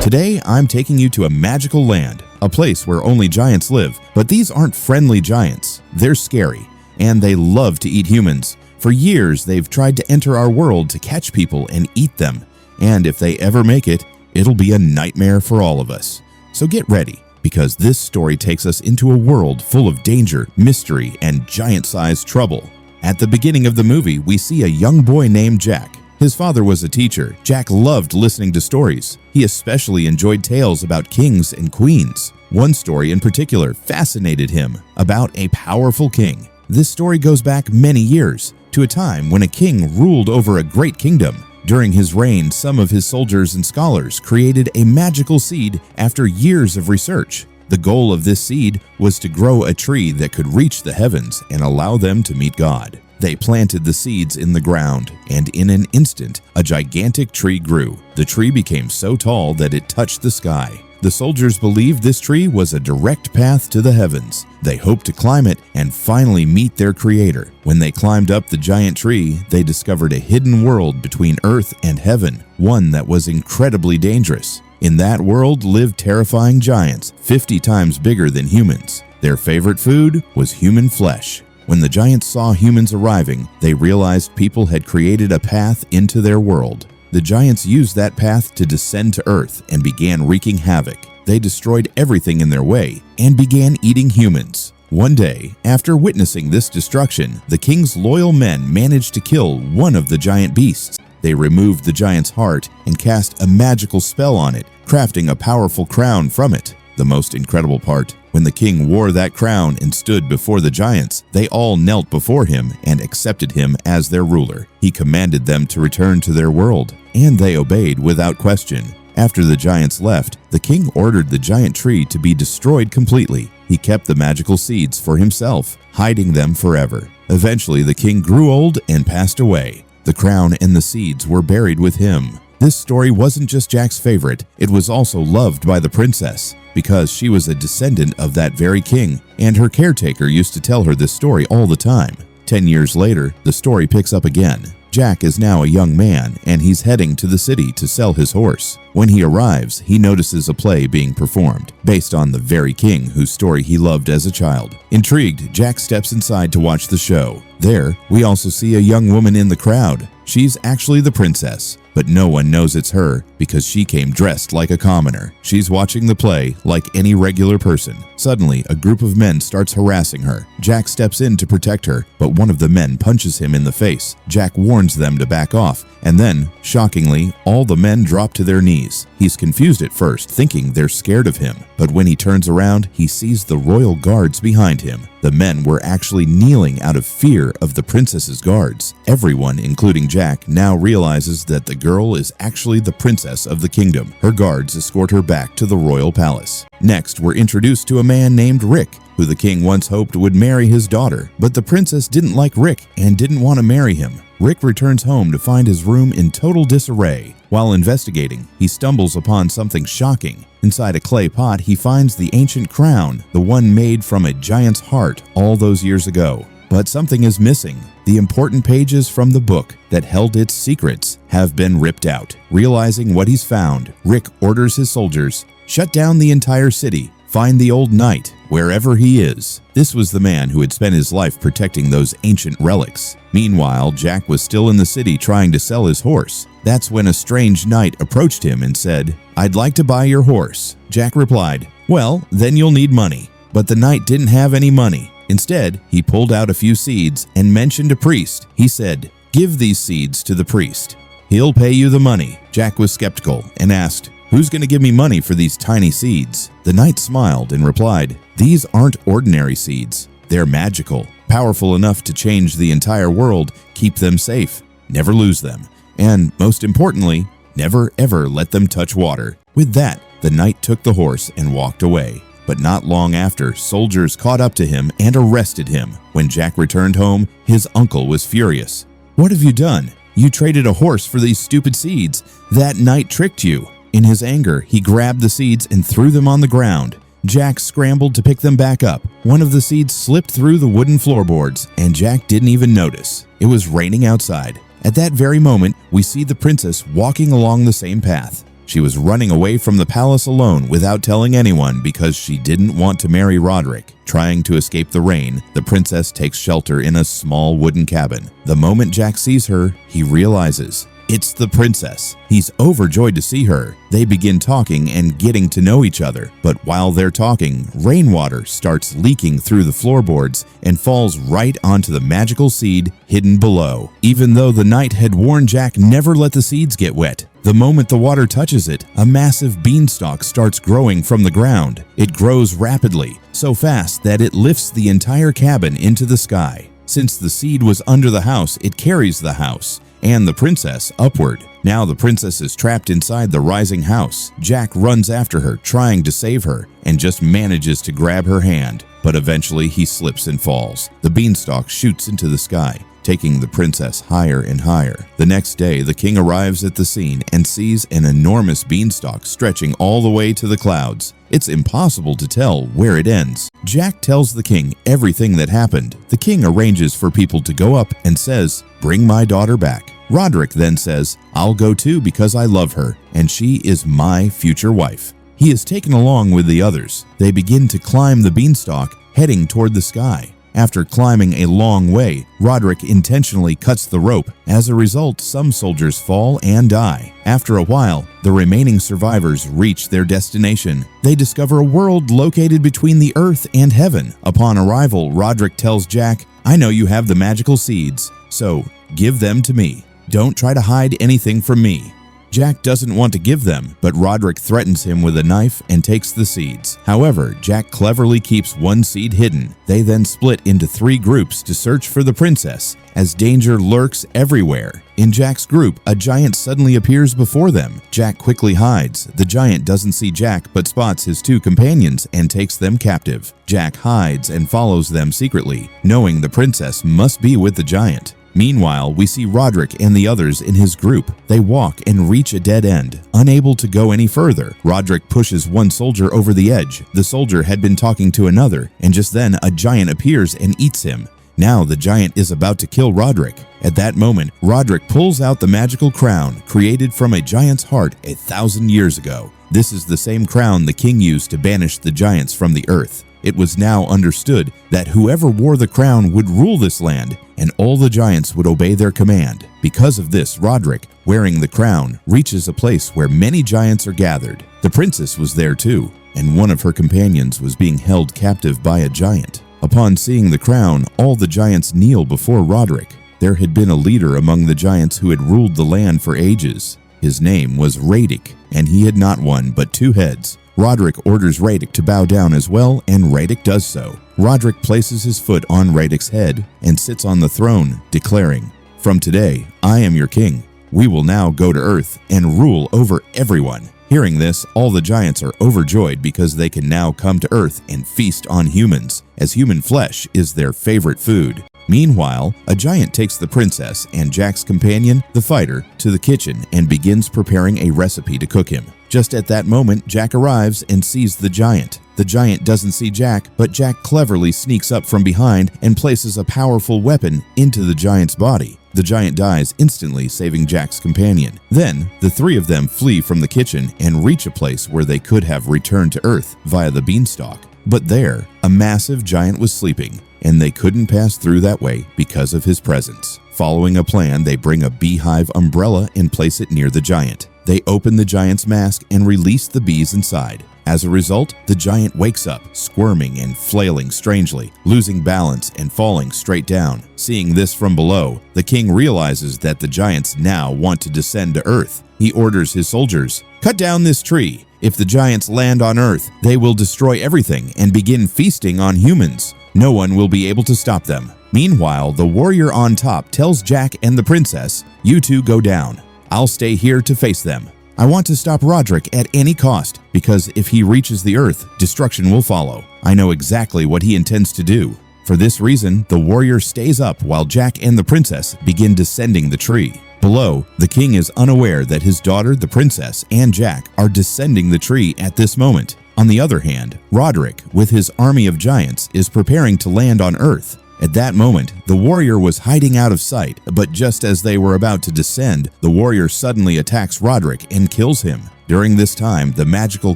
Today, I'm taking you to a magical land, a place where only giants live, but these aren't friendly giants. They're scary, and they love to eat humans. For years, they've tried to enter our world to catch people and eat them, and if they ever make it, it'll be a nightmare for all of us. So get ready, because this story takes us into a world full of danger, mystery, and giant-sized trouble. At the beginning of the movie, we see a young boy named Jack. His father was a teacher. Jack loved listening to stories. He especially enjoyed tales about kings and queens. One story in particular fascinated him, about a powerful king. This story goes back many years, to a time when a king ruled over a great kingdom. During his reign, some of his soldiers and scholars created a magical seed after years of research. The goal of this seed was to grow a tree that could reach the heavens and allow them to meet God. They planted the seeds in the ground, and in an instant, a gigantic tree grew. The tree became so tall that it touched the sky. The soldiers believed this tree was a direct path to the heavens. They hoped to climb it and finally meet their creator. When they climbed up the giant tree, they discovered a hidden world between earth and heaven, one that was incredibly dangerous. In that world lived terrifying giants, 50 times bigger than humans. Their favorite food was human flesh. When the giants saw humans arriving, they realized people had created a path into their world. The giants used that path to descend to Earth and began wreaking havoc. They destroyed everything in their way and began eating humans. One day, after witnessing this destruction, the king's loyal men managed to kill one of the giant beasts. They removed the giant's heart and cast a magical spell on it, crafting a powerful crown from it. The most incredible part, when the king wore that crown and stood before the giants, they all knelt before him and accepted him as their ruler. He commanded them to return to their world, and they obeyed without question. After the giants left, the king ordered the giant tree to be destroyed completely. He kept the magical seeds for himself, hiding them forever. Eventually, the king grew old and passed away. The crown and the seeds were buried with him. This story wasn't just Jack's favorite, it was also loved by the princess, because she was a descendant of that very king, and her caretaker used to tell her this story all the time. 10 years later, the story picks up again. Jack is now a young man, and he's heading to the city to sell his horse. When he arrives, he notices a play being performed, based on the very king whose story he loved as a child. Intrigued, Jack steps inside to watch the show. There, we also see a young woman in the crowd. She's actually the princess, but no one knows it's her because she came dressed like a commoner. She's watching the play like any regular person. Suddenly, a group of men starts harassing her. Jack steps in to protect her, but one of the men punches him in the face. Jack warns them to back off, and then, shockingly, all the men drop to their knees. He's confused at first, thinking they're scared of him, but when he turns around, he sees the royal guards behind him. The men were actually kneeling out of fear of the princess's guards. Everyone, including Jack, now realizes that the girl is actually the princess of the kingdom. Her guards escort her back to the royal palace. Next, we're introduced to a man named Rick, who the king once hoped would marry his daughter, but the princess didn't like Rick and didn't want to marry him. Rick returns home to find his room in total disarray. While investigating, he stumbles upon something shocking. Inside a clay pot, he finds the ancient crown, the one made from a giant's heart all those years ago. But something is missing. The important pages from the book that held its secrets have been ripped out. Realizing what he's found, Rick orders his soldiers, shut down the entire city, find the old knight, wherever he is. This was the man who had spent his life protecting those ancient relics. Meanwhile, Jack was still in the city trying to sell his horse. That's when a strange knight approached him and said, "I'd like to buy your horse." Jack replied, "Well, then you'll need money." But the knight didn't have any money. Instead, he pulled out a few seeds and mentioned a priest. He said, "Give these seeds to the priest. He'll pay you the money." Jack was skeptical and asked, "Who's going to give me money for these tiny seeds?" The knight smiled and replied, "These aren't ordinary seeds. They're magical, powerful enough to change the entire world. Keep them safe, never lose them, and most importantly, never ever let them touch water." With that, the knight took the horse and walked away. But not long after, soldiers caught up to him and arrested him. When Jack returned home, his uncle was furious. "What have you done? You traded a horse for these stupid seeds. That knight tricked you." In his anger, he grabbed the seeds and threw them on the ground. Jack scrambled to pick them back up. One of the seeds slipped through the wooden floorboards, and Jack didn't even notice. It was raining outside, At that very moment, we see the princess walking along the same path. She was running away from the palace alone without telling anyone because she didn't want to marry Roderick. Trying to escape the rain, the princess takes shelter in a small wooden cabin. The moment Jack sees her, he realizes it's the princess. He's overjoyed to see her. They begin talking and getting to know each other. But while they're talking, rainwater starts leaking through the floorboards and falls right onto the magical seed hidden below. Even though the knight had warned Jack never let the seeds get wet, the moment the water touches it, a massive beanstalk starts growing from the ground. It grows rapidly, so fast that it lifts the entire cabin into the sky. Since the seed was under the house, it carries the house and the princess upward. Now the princess is trapped inside the rising house. Jack runs after her, trying to save her, and just manages to grab her hand. But eventually he slips and falls. The beanstalk shoots into the sky, taking the princess higher and higher. The next day, the king arrives at the scene and sees an enormous beanstalk stretching all the way to the clouds. It's impossible to tell where it ends. Jack tells the king everything that happened. The king arranges for people to go up and says, "Bring my daughter back." Roderick then says, "I'll go too because I love her, and she is my future wife." He is taken along with the others. They begin to climb the beanstalk, heading toward the sky. After climbing a long way, Roderick intentionally cuts the rope. As a result, some soldiers fall and die. After a while, the remaining survivors reach their destination. They discover a world located between the earth and heaven. Upon arrival, Roderick tells Jack, "I know you have the magical seeds, so give them to me. Don't try to hide anything from me." Jack doesn't want to give them, but Roderick threatens him with a knife and takes the seeds. However, Jack cleverly keeps one seed hidden. They then split into 3 groups to search for the princess, as danger lurks everywhere. In Jack's group, a giant suddenly appears before them. Jack quickly hides. The giant doesn't see Jack but spots his 2 companions and takes them captive. Jack hides and follows them secretly, knowing the princess must be with the giant. Meanwhile, we see Roderick and the others in his group. They walk and reach a dead end. Unable to go any further, Roderick pushes one soldier over the edge. The soldier had been talking to another, and just then a giant appears and eats him. Now the giant is about to kill Roderick. At that moment, Roderick pulls out the magical crown created from a giant's heart 1,000 years ago. This is the same crown the king used to banish the giants from the earth. It was now understood that whoever wore the crown would rule this land, and all the giants would obey their command. Because of this, Roderick, wearing the crown, reaches a place where many giants are gathered. The princess was there too, and one of her companions was being held captive by a giant. Upon seeing the crown, all the giants kneel before Roderick. There had been a leader among the giants who had ruled the land for ages. His name was Radic, and he had not one but 2 heads. Roderick orders Radic to bow down as well, and Radic does so. Roderick places his foot on Radic's head and sits on the throne, declaring, "From today, I am your king. We will now go to Earth and rule over everyone." Hearing this, all the giants are overjoyed because they can now come to Earth and feast on humans, as human flesh is their favorite food. Meanwhile, a giant takes the princess and Jack's companion, the fighter, to the kitchen and begins preparing a recipe to cook him. Just at that moment, Jack arrives and sees the giant. The giant doesn't see Jack, but Jack cleverly sneaks up from behind and places a powerful weapon into the giant's body. The giant dies instantly, saving Jack's companion. Then, the 3 of them flee from the kitchen and reach a place where they could have returned to Earth via the beanstalk. But there, a massive giant was sleeping, and they couldn't pass through that way because of his presence. Following a plan, they bring a beehive umbrella and place it near the giant. They open the giant's mask and release the bees inside. As a result, the giant wakes up, squirming and flailing strangely, losing balance and falling straight down. Seeing this from below, the king realizes that the giants now want to descend to Earth. He orders his soldiers, "Cut down this tree. If the giants land on Earth, they will destroy everything and begin feasting on humans. No one will be able to stop them." Meanwhile, the warrior on top tells Jack and the princess, "You 2 go down. I'll stay here to face them. I want to stop Roderick at any cost, because if he reaches the Earth, destruction will follow. I know exactly what he intends to do." For this reason, the warrior stays up while Jack and the princess begin descending the tree. Below, the king is unaware that his daughter, the princess, and Jack are descending the tree at this moment. On the other hand, Roderick, with his army of giants, is preparing to land on Earth. At that moment, the warrior was hiding out of sight, but just as they were about to descend, the warrior suddenly attacks Roderick and kills him. During this time, the magical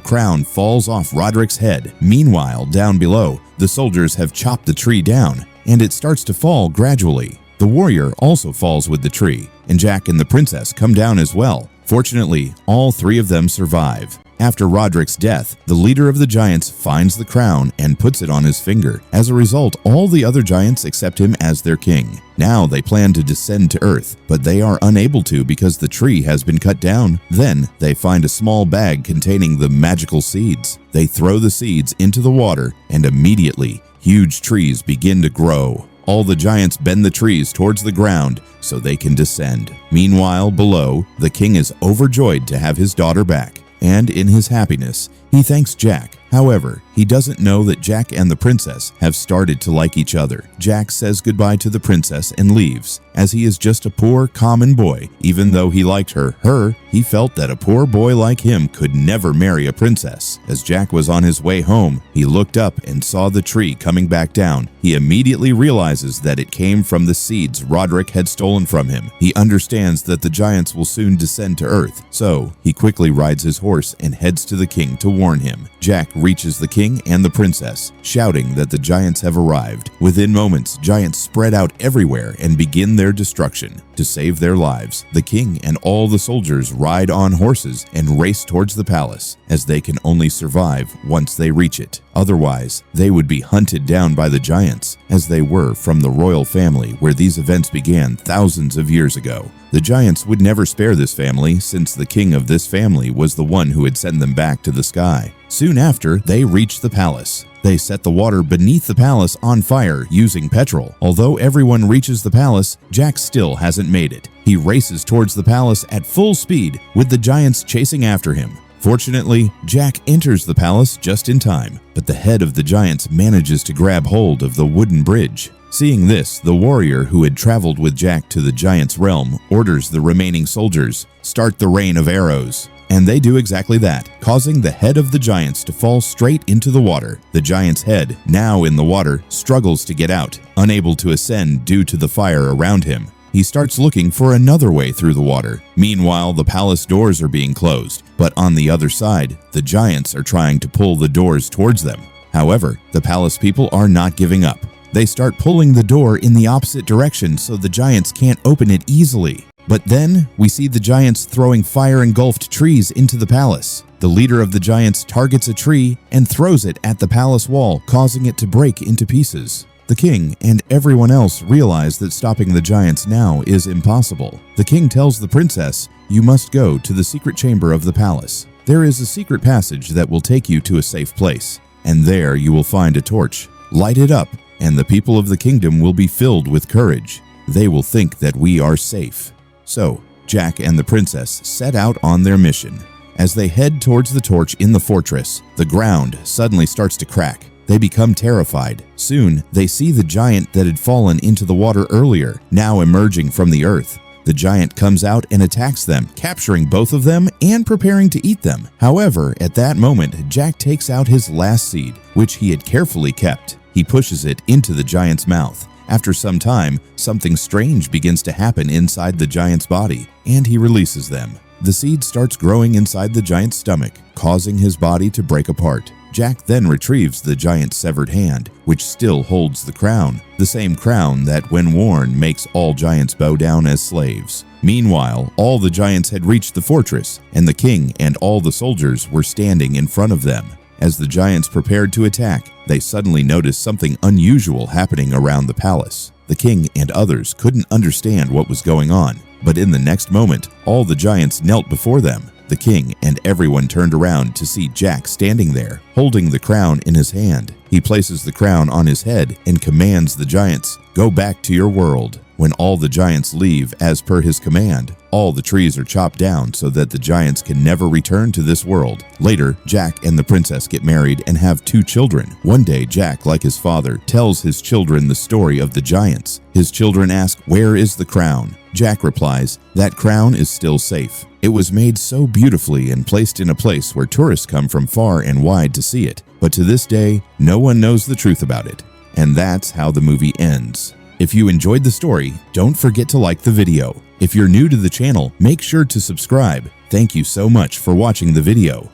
crown falls off Roderick's head. Meanwhile, down below, the soldiers have chopped the tree down, and it starts to fall gradually. The warrior also falls with the tree, and Jack and the princess come down as well. Fortunately, all three of them survive. After Roderick's death, the leader of the giants finds the crown and puts it on his finger. As a result, all the other giants accept him as their king. Now they plan to descend to Earth, but they are unable to because the tree has been cut down. Then they find a small bag containing the magical seeds. They throw the seeds into the water, and immediately, huge trees begin to grow. All the giants bend the trees towards the ground so they can descend. Meanwhile, below, the king is overjoyed to have his daughter back. And in his happiness, he thanks Jack. However, he doesn't know that Jack and the princess have started to like each other. Jack says goodbye to the princess and leaves, as he is just a poor, common boy. Even though he liked her, he felt that a poor boy like him could never marry a princess. As Jack was on his way home, he looked up and saw the tree coming back down. He immediately realizes that it came from the seeds Roderick had stolen from him. He understands that the giants will soon descend to Earth, so he quickly rides his horse and heads to the king to warn him. Jack reaches the king and the princess, shouting that the giants have arrived. Within moments, giants spread out everywhere and begin their destruction. To save their lives, the king and all the soldiers ride on horses and race towards the palace, as they can only survive once they reach it. Otherwise, they would be hunted down by the giants, as they were from the royal family where these events began thousands of years ago. The giants would never spare this family, since the king of this family was the one who had sent them back to the sky. Soon after, they reached the palace. They set the water beneath the palace on fire using petrol. Although everyone reaches the palace, Jack still hasn't made it. He races towards the palace at full speed, with the giants chasing after him. Fortunately, Jack enters the palace just in time, but the head of the giants manages to grab hold of the wooden bridge. Seeing this, the warrior who had traveled with Jack to the giant's realm orders the remaining soldiers, "Start the rain of arrows." And they do exactly that, causing the head of the giants to fall straight into the water. The giant's head, now in the water, struggles to get out, unable to ascend due to the fire around him. He starts looking for another way through the water. Meanwhile, the palace doors are being closed, but on the other side, the giants are trying to pull the doors towards them. However, the palace people are not giving up. They start pulling the door in the opposite direction so the giants can't open it easily. But then, we see the giants throwing fire-engulfed trees into the palace. The leader of the giants targets a tree and throws it at the palace wall, causing it to break into pieces. The king and everyone else realize that stopping the giants now is impossible. The king tells the princess, "You must go to the secret chamber of the palace. There is a secret passage that will take you to a safe place, and there you will find a torch. Light it up, and the people of the kingdom will be filled with courage. They will think that we are safe." So, Jack and the princess set out on their mission. As they head towards the torch in the fortress, the ground suddenly starts to crack. They become terrified. Soon, they see the giant that had fallen into the water earlier, now emerging from the earth. The giant comes out and attacks them, capturing both of them and preparing to eat them. However, at that moment, Jack takes out his last seed, which he had carefully kept. He pushes it into the giant's mouth. After some time, something strange begins to happen inside the giant's body, and he releases them. The seed starts growing inside the giant's stomach, causing his body to break apart. Jack then retrieves the giant's severed hand, which still holds the crown, the same crown that, when worn, makes all giants bow down as slaves. Meanwhile, all the giants had reached the fortress, and the king and all the soldiers were standing in front of them. As the giants prepared to attack, they suddenly noticed something unusual happening around the palace. The king and others couldn't understand what was going on, but in the next moment, all the giants knelt before them. The king and everyone turned around to see Jack standing there, holding the crown in his hand. He places the crown on his head and commands the giants, "Go back to your world." When all the giants leave as per his command, all the trees are chopped down so that the giants can never return to this world. Later, Jack and the princess get married and have 2 children. One day, Jack, like his father, tells his children the story of the giants. His children ask, "Where is the crown?" Jack replies, "That crown is still safe. It was made so beautifully and placed in a place where tourists come from far and wide to see it. But to this day, no one knows the truth about it." And that's how the movie ends. If you enjoyed the story, don't forget to like the video. If you're new to the channel, make sure to subscribe. Thank you so much for watching the video.